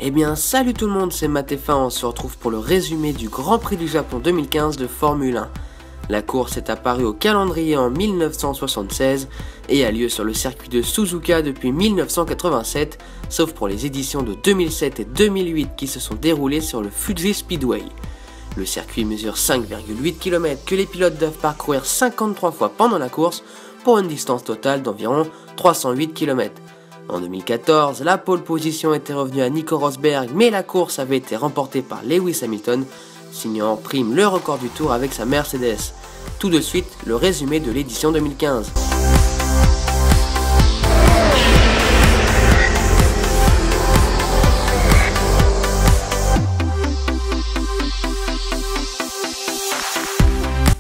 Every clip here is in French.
Eh bien salut tout le monde, c'est Matt-F1, on se retrouve pour le résumé du Grand Prix du Japon 2015 de Formule 1. La course est apparue au calendrier en 1976 et a lieu sur le circuit de Suzuka depuis 1987, sauf pour les éditions de 2007 et 2008 qui se sont déroulées sur le Fuji Speedway. Le circuit mesure 5,8 km que les pilotes doivent parcourir 53 fois pendant la course pour une distance totale d'environ 308 km. En 2014, la pole position était revenue à Nico Rosberg, mais la course avait été remportée par Lewis Hamilton, signant en prime le record du tour avec sa Mercedes. Tout de suite, le résumé de l'édition 2015.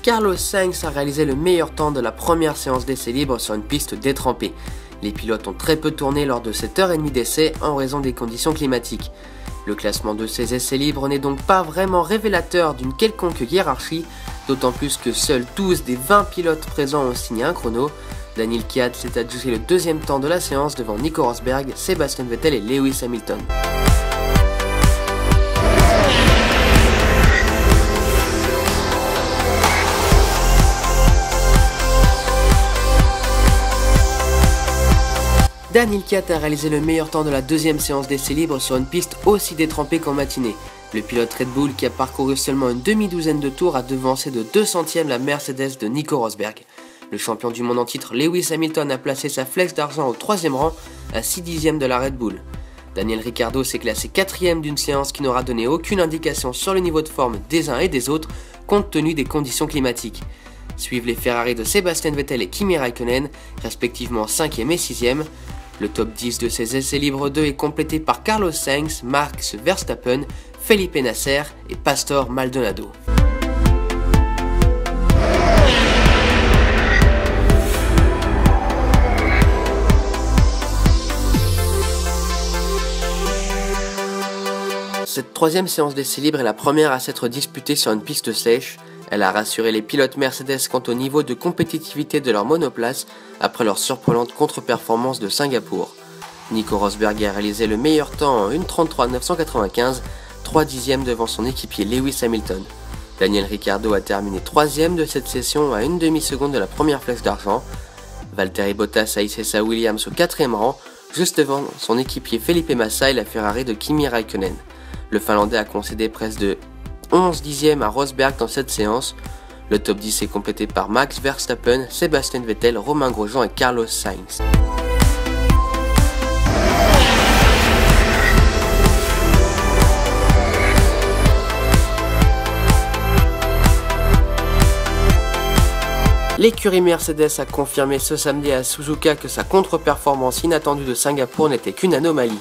Carlos Sainz a réalisé le meilleur temps de la première séance d'essai libre sur une piste détrempée. Les pilotes ont très peu tourné lors de cette heure et demie d'essai en raison des conditions climatiques. Le classement de ces essais libres n'est donc pas vraiment révélateur d'une quelconque hiérarchie, d'autant plus que seuls 12 des 20 pilotes présents ont signé un chrono. Daniel Kvyat s'est adjugé le deuxième temps de la séance devant Nico Rosberg, Sebastian Vettel et Lewis Hamilton. Daniel Kvyat a réalisé le meilleur temps de la deuxième séance d'essai libre sur une piste aussi détrempée qu'en matinée. Le pilote Red Bull, qui a parcouru seulement une demi-douzaine de tours, a devancé de 2 centièmes la Mercedes de Nico Rosberg. Le champion du monde en titre Lewis Hamilton a placé sa flèche d'argent au 3e rang, à 6 dixièmes de la Red Bull. Daniel Ricciardo s'est classé 4e d'une séance qui n'aura donné aucune indication sur le niveau de forme des uns et des autres, compte tenu des conditions climatiques. Suivent les Ferrari de Sebastian Vettel et Kimi Räikkönen, respectivement 5e et 6e. Le top 10 de ces essais libres 2 est complété par Carlos Sainz, Max Verstappen, Felipe Nasser et Pastor Maldonado. Cette troisième séance d'essais libres est la première à s'être disputée sur une piste sèche. Elle a rassuré les pilotes Mercedes quant au niveau de compétitivité de leur monoplace après leur surprenante contre-performance de Singapour. Nico Rosberg a réalisé le meilleur temps en 1:33.995, 3 dixièmes devant son équipier Lewis Hamilton. Daniel Ricciardo a terminé 3e de cette session à une demi-seconde de la première flèche d'argent. Valtteri Bottas a hissé sa Williams au 4e rang, juste devant son équipier Felipe Massa et la Ferrari de Kimi Räikkönen. Le Finlandais a concédé presque de 11 dixièmes à Rosberg dans cette séance. Le top 10 est complété par Max Verstappen, Sebastian Vettel, Romain Grosjean et Carlos Sainz. L'écurie Mercedes a confirmé ce samedi à Suzuka que sa contre-performance inattendue de Singapour n'était qu'une anomalie.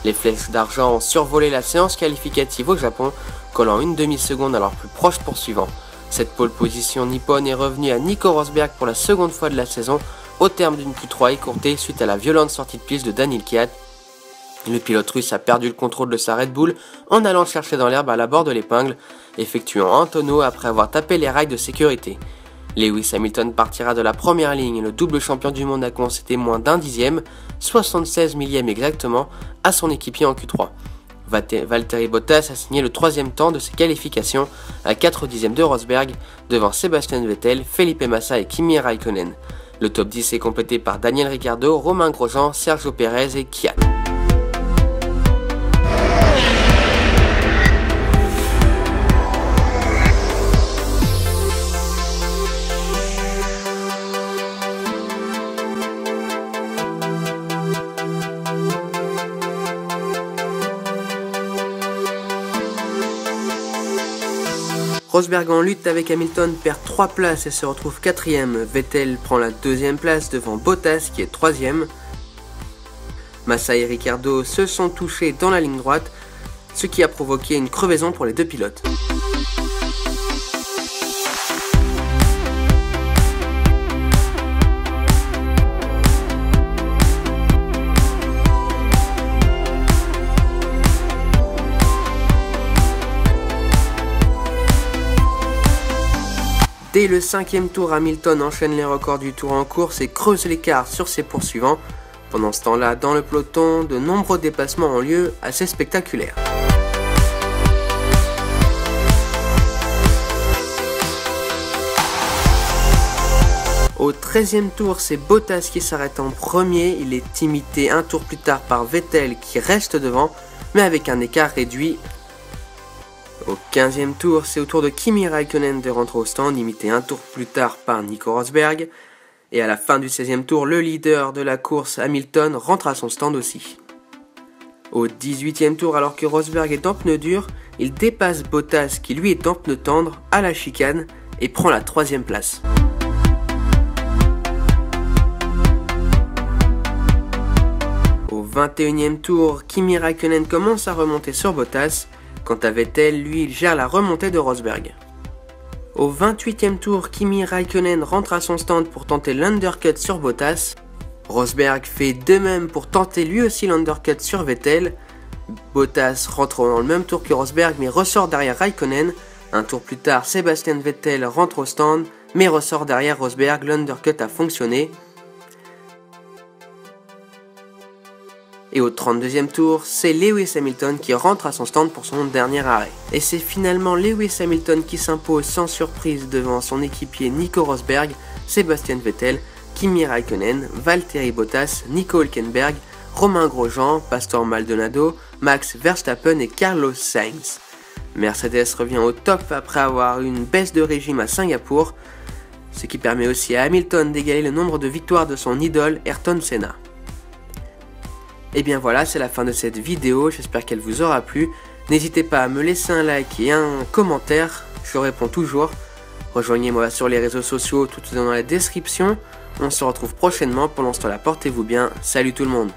Les flèches d'argent ont survolé la séance qualificative au Japon, collant une demi-seconde à leur plus proche poursuivant. Cette pole position nippone est revenue à Nico Rosberg pour la seconde fois de la saison, au terme d'une Q3 écourtée suite à la violente sortie de piste de Daniel Kvyat. Le pilote russe a perdu le contrôle de sa Red Bull en allant chercher dans l'herbe à la bord de l'épingle, effectuant un tonneau après avoir tapé les rails de sécurité. Lewis Hamilton partira de la première ligne et le double champion du monde a concédé moins d'1 dixième, 76 millième exactement, à son équipier en Q3. Valtteri Bottas a signé le 3e temps de ses qualifications à 4 dixièmes de Rosberg devant Sebastian Vettel, Felipe Massa et Kimi Räikkönen. Le top 10 est complété par Daniel Ricciardo, Romain Grosjean, Sergio Pérez et Kvyat. Rosberg en lutte avec Hamilton perd 3 places et se retrouve 4e. Vettel prend la 2e place devant Bottas qui est 3e. Massa et Ricciardo se sont touchés dans la ligne droite, ce qui a provoqué une crevaison pour les deux pilotes. Dès le 5e tour, Hamilton enchaîne les records du tour en course et creuse l'écart sur ses poursuivants. Pendant ce temps-là, dans le peloton, de nombreux dépassements ont lieu assez spectaculaires. Au 13e tour, c'est Bottas qui s'arrête en premier, il est imité un tour plus tard par Vettel qui reste devant, mais avec un écart réduit. Au 15e tour, c'est au tour de Kimi Raikkonen de rentrer au stand, imité un tour plus tard par Nico Rosberg. Et à la fin du 16e tour, le leader de la course, Hamilton, rentre à son stand aussi. Au 18e tour, alors que Rosberg est en pneu dur, il dépasse Bottas qui lui est en pneu tendre à la chicane et prend la 3e place. Au 21e tour, Kimi Raikkonen commence à remonter sur Bottas. Quant à Vettel, lui, il gère la remontée de Rosberg. Au 28e tour, Kimi Raikkonen rentre à son stand pour tenter l'undercut sur Bottas. Rosberg fait de même pour tenter lui aussi l'undercut sur Vettel. Bottas rentre dans le même tour que Rosberg mais ressort derrière Raikkonen. Un tour plus tard, Sebastian Vettel rentre au stand mais ressort derrière Rosberg, l'undercut a fonctionné. Et au 32e tour, c'est Lewis Hamilton qui rentre à son stand pour son dernier arrêt. Et c'est finalement Lewis Hamilton qui s'impose sans surprise devant son équipier Nico Rosberg, Sebastian Vettel, Kimi Raikkonen, Valtteri Bottas, Nico Hülkenberg, Romain Grosjean, Pastor Maldonado, Max Verstappen et Carlos Sainz. Mercedes revient au top après avoir eu une baisse de régime à Singapour, ce qui permet aussi à Hamilton d'égaler le nombre de victoires de son idole Ayrton Senna. Et bien voilà, c'est la fin de cette vidéo, j'espère qu'elle vous aura plu. N'hésitez pas à me laisser un like et un commentaire, je réponds toujours. Rejoignez-moi sur les réseaux sociaux, tout est dans la description. On se retrouve prochainement, pendant ce temps-là, portez-vous bien, salut tout le monde.